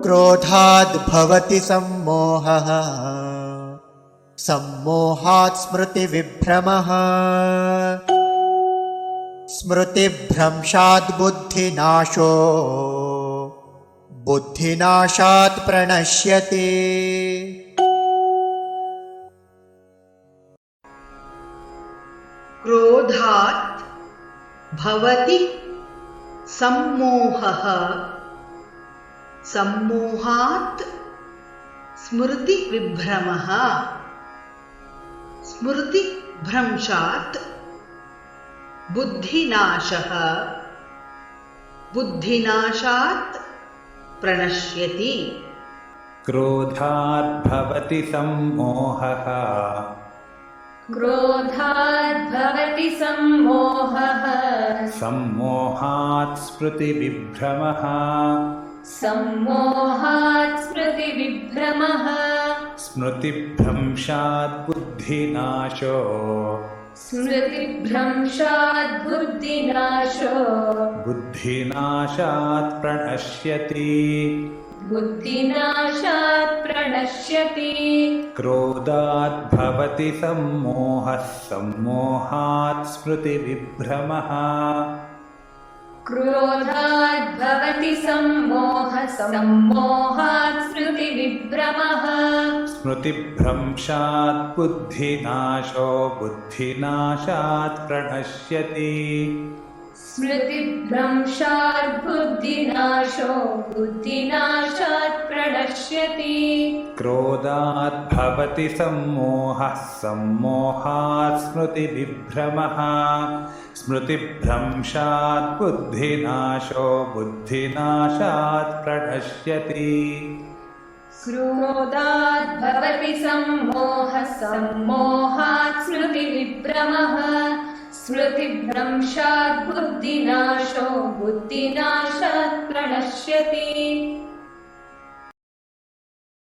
क्रोधाद् भवति सम्मोहः सम्मोहात् स्मृतिविभ्रमः स्मृतिभ्रंशात् बुद्धिनाशो बुद्धिनाशात् प्रणश्यति। क्रोधात् भवति सम्मोहः सम्मोहात् स्मृतिविभ्रमः स्मृतिभ्रंशात् बुद्धिनाशः बुद्धिनाशात् प्रणश्यति। क्रोधात् भवति सम्मोहः क्रोधात् भवति सम्मोहः सम्मोहात् स्मृतिविभ्रमः सम्मोहात् स्मृतिविभ्रमः स्मृतिभ्रंशात् बुद्धिनाशो स्मृतिभ्रंशात् बुद्धिनाशो बुद्धिनाशात् प्रणश्यति बुद्धिनाशात् प्रणश्यति। क्रोधात् भवति सम्मोहः सम्मोहात् स्मृतिविभ्रमः क्रोधात् भवति सम्मोहः सम्मोहात् स्मृतिविभ्रमः स्मृतिभ्रंशात् बुद्धिनाशो बुद्धिनाशात् प्रणश्यति स्मृतिभ्रंशात् बुद्धिनाशो बुद्धिनाशात् प्रणश्यति। क्रोधात् भवति सम्मोहः सम्मोहात् स्मृतिविभ्रमः स्मृतिभ्रंशात् बुद्धिनाशो बुद्धिनाशात् प्रणश्यति। क्रोधात् भवति सम्मोहः सम्मोहात् स्मृतिविभ्रमः स्मृतिभ्रंशात् बुद्धिनाशो बुद्धिनाशात् प्रणश्यति।